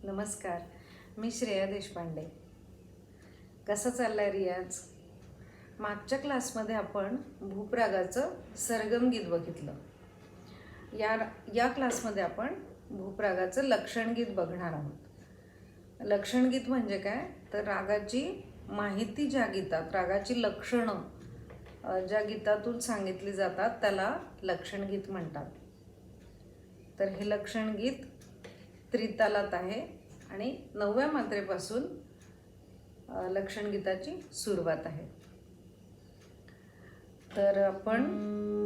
नमस्कार, मी श्रेया देशपांडे. कसा चाललाय रियाज? मागच्या क्लासमध्ये आपण भूपरागाचं सरगम गीत बघितलं. या क्लासमध्ये आपण भूपरागाचं लक्षणगीत बघणार आहोत. लक्षणगीत म्हणजे काय, तर रागाची माहिती ज्या गीतात, रागाची लक्षणं ज्या गीतातून सांगितली जातात त्याला लक्षणगीत म्हणतात. तर हे लक्षणगीत त्रितालात आहे आणि 9व्या मात्रेपासून लक्षणगीताची सुरुवात आहे. तर आपण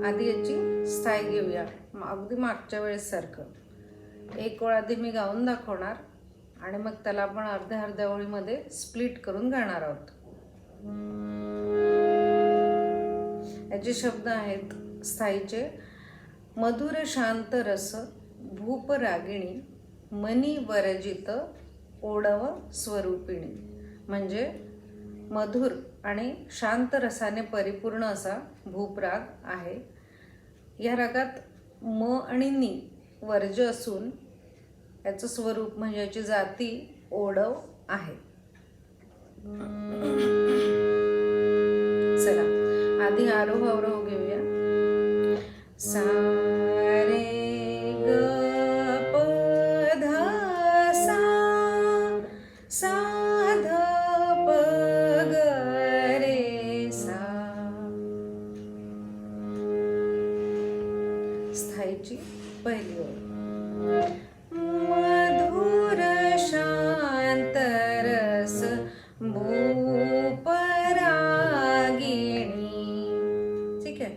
आधी याची स्थाई घेऊया, अगदी मागच्या वेळेस सारखं. एक ओळ आधी मी गाऊन दाखवणार आणि मग त्याला आपण अर्ध्या अर्ध्या ओळीमध्ये स्प्लिट करून गाणार आहोत. याचे शब्द आहेत स्थाईचे: मधुर शांत रस भूपरागिणी मनी वरजित ओडव स्वरूपिणी. म्हणजे मधुर आणि शांत रसाने परिपूर्ण असा भूपराग आहे. या रागात म आणि नी वर्ज असून याचं स्वरूप म्हणजे याची जाती ओडव आहे. चला आधी आरोह अवरोह घेऊया. सा रे ग प ध सा, सा ध प ग रे सा. स्थाईची पहिली ओळ: मधुर शांत रस भूपरागिणी. ठीक आहे.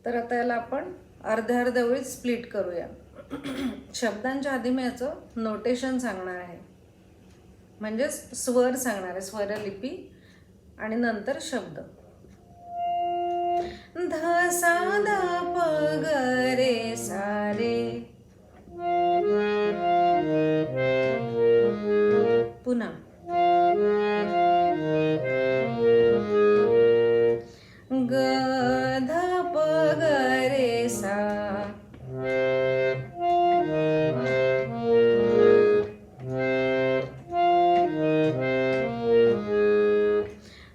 तर आता याला आपण अर्ध्या अर्ध्या ओळीत स्प्लिट करूया. शब्दांच्या आधी मी याचं नोटेशन सांगणार आहे, म्हणजेच स्वर सांगणार आहे, स्वरलिपी, आणि नंतर शब्द. ध सा ध प ग रे सा रे. पुन्हा ग ध प ग रे सा.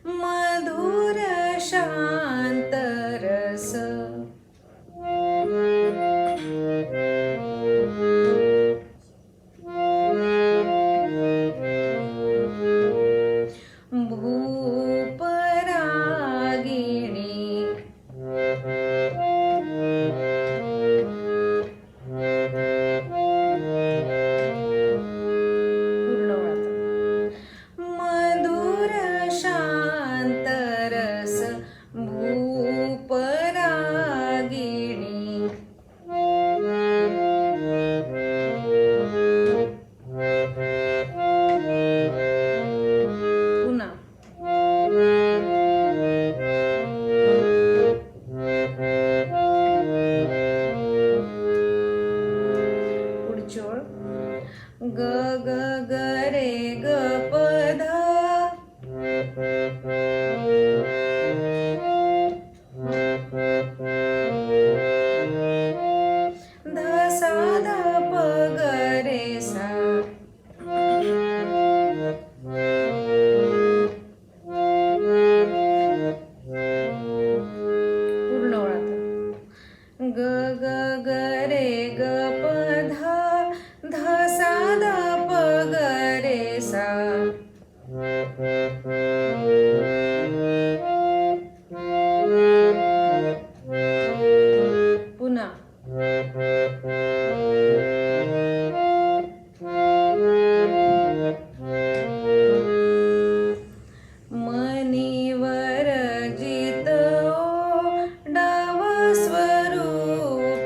मधुर शांत रस. भूपरागिणी. मधुर शांत रस भूपरागिणी. पुन्हा पुढची ओळ: ग ग ग रे ग प ध. ध सा ध प ग रे सा. पूर्ण ओळ आता: ग ग ग रे ग प ध. ध सा ध प ग रे सा. पुन्हा मनीवर जित ओडव स्वरूपिणी.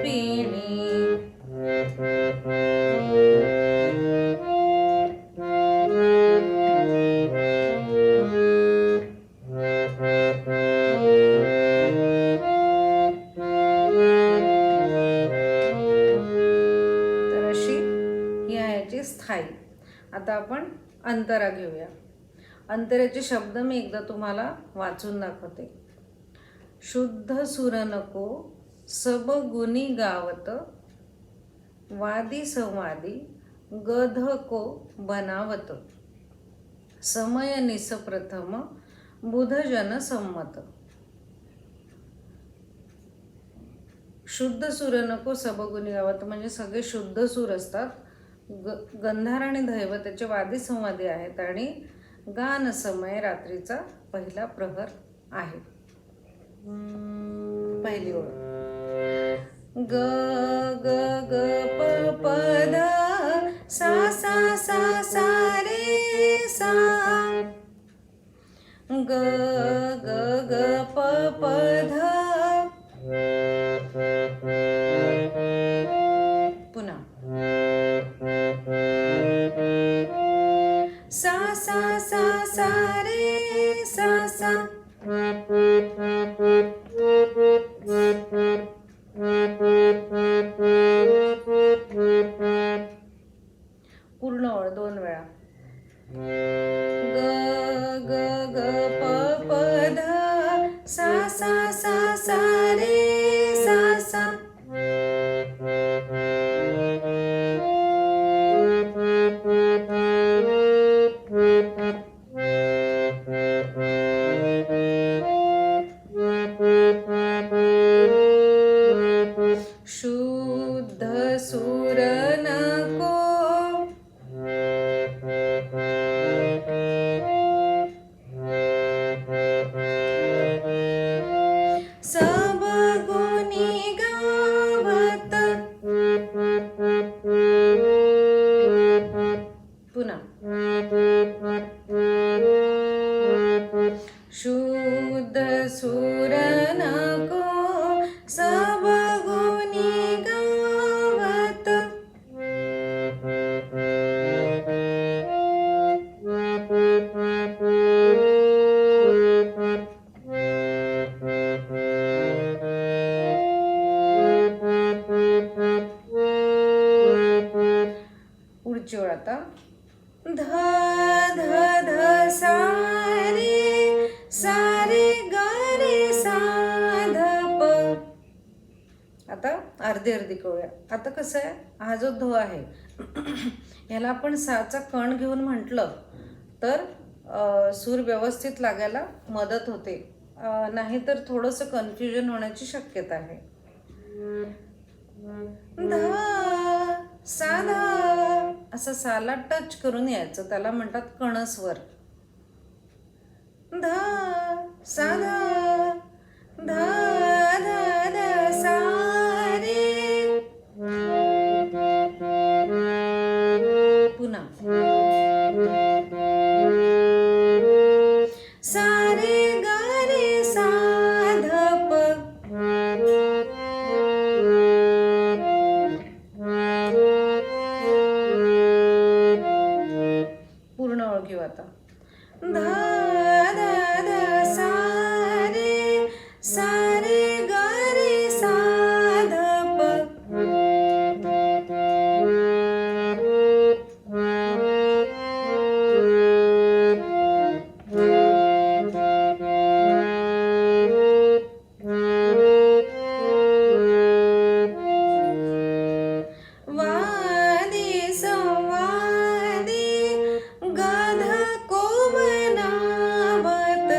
तर अशी ही आहे याची स्थाई. आता आपण अंतरा घेऊया. अंतराचे शब्द मी एकदा तुम्हाला वाचून दाखवते. शुद्ध सुर नको सब गुणी गावत वादी संवादी गध को बनावत, समय निस प्रथम बुध जन संमत. शुद्ध सूर नको सबगुणी गावत, म्हणजे सगळे शुद्ध सूर असतात. गंधार आणि दैव त्याचे वादी संवादी आहेत आणि गान समय रात्रीचा पहिला प्रहर आहे. पहिली ओळ. ग ग ग प प ध सा सा सा सा रे सा. ग ग ग प प ध. पुन्हा सा सा सा सा रे सा सा. पूर्ण ओळ 2 वेळा. ग ग ग प प ध सा सा सा सा रे सा सा. शुद्ध सूर नको सबगुणी गावत. पुन्हा शुद्ध सूर नको सबगुणी गावत. पुढची ओळ आता. ध ध ध सा रे सा रे ग रे सा ध प. आता अर्धी अर्धी करूया. आता कसं आहे, हा जो ध आहे ह्याला आपण साचा कण घेऊन म्हटलं तर सूर व्यवस्थित लागायला मदत होते, नाहीतर थोडंसं कन्फ्युजन होण्याची शक्यता आहे. ध साधा असं साला टच करून यायचं, त्याला म्हणतात कणस्वर. ध साधा ध ध ध सा रे. पुन्हा सा रे ग रे सा ध प. पूर्ण ओळ घेऊ आता. ध ध ध सा रे ग रे सा ध प. वादी संवादी गध को बनावत.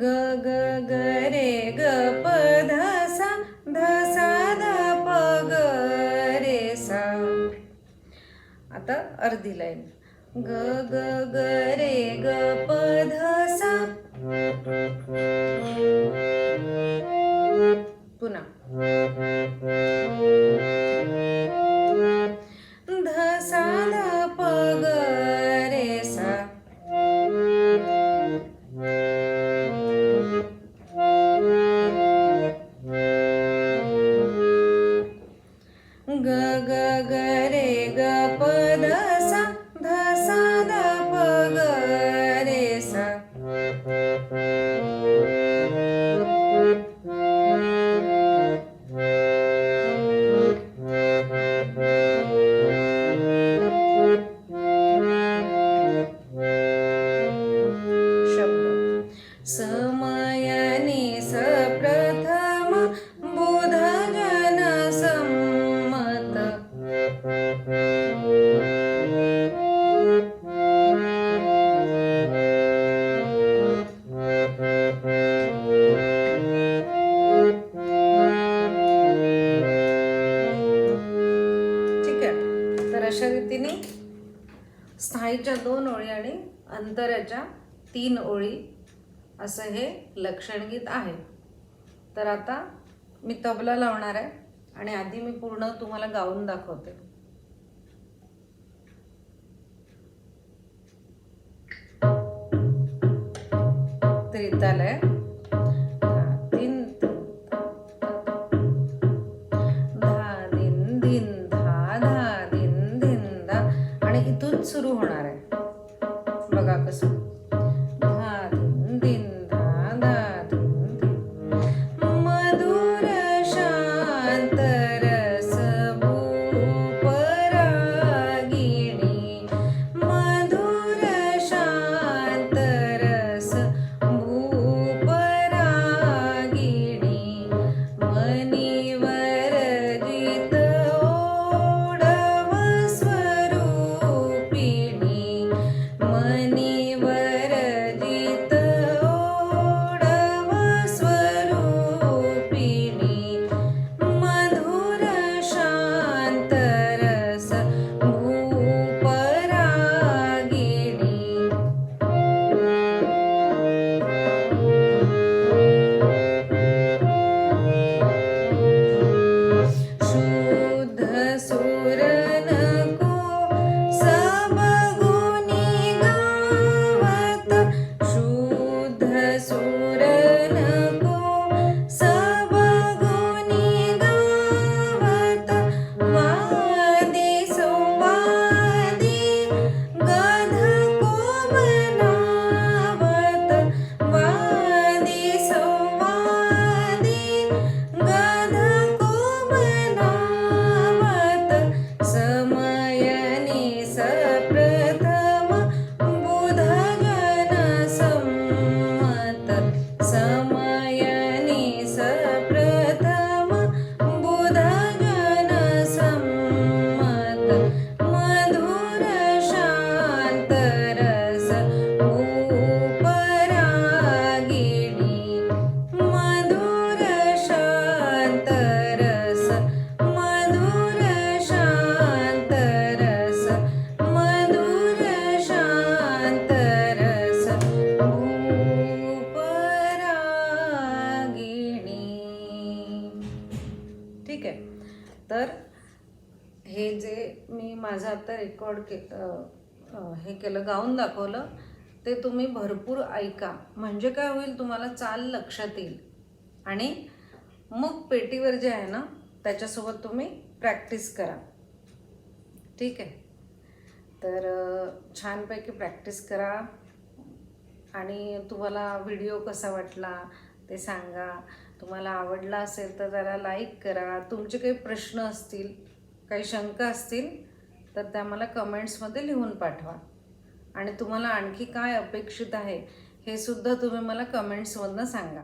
ग ग ग रे ग प ध सा ध प ग रे सा. आता अर्धी लाईन. ग ग ग रे ग प ध सा. पुन्हा ध सा ध प ग रे सा. ग ग ग रे ग प ध सा ध प ग रे सा. अशा रीतीने स्थायीच्या 2 ओळी आणि अंतराच्या 3 ओळी असं हे लक्षणगीत आहे. तर आता मी तबला लावणार आहे आणि आधी मी पूर्ण तुम्हाला गाऊन दाखवते. त्रितालय तीन धा दिन दिन धा धा दिन दिन धा आणि इथून सुरू होणार आहे. बघा कसं धा दिन दिन धा धा दिन दिन मधुर शांत रस भूपरागिणी मधुर शांत रस भूपरागिणी मनीवर जित ओढव स्वरूपिणी मनीवर जित ओढव स्वरूपिणी मधुर शांत रस भूपरागिणी शुद्ध सुर नको सबगुणी गावत शुद्ध सुर नको सबगुणी गावत वादी संवादी गध कोमनावत वादी संवादी गध कोमनावत समयनी सप्रथम बुधगण संमत समयनी सप्रथम बुधगण संमत मधुर शांत रस भूपरागिणी मधुर शांत रस मधुर शांत रस मधुर शांत रस भूपरागिणी. ठीक आहे. तर हे जे मी माझं आता रेकॉर्ड हे केलं गाऊन दाखवलं ते तुम्ही भरपूर ऐका. म्हणजे काय होईल तुम्हाला चाल लक्षात येईल आणि मग पेटीवर जे आहे ना त्याच्यासोबत तुम्ही प्रॅक्टिस करा. ठीक आहे. तर छानपैकी प्रॅक्टिस करा आणि तुम्हाला व्हिडिओ कसा वाटला ते सांगा. तुम्हाला आवडला असेल तर जरा लाईक करा. तुमचे काही प्रश्न असतील काही शंका असतील तर त्या मला कमेंट्समध्ये लिहून पाठवा आणि तुम्हाला आणखी काय अपेक्षित आहे हे सुद्धा तुम्ही मला कमेंट्समधनं सांगा.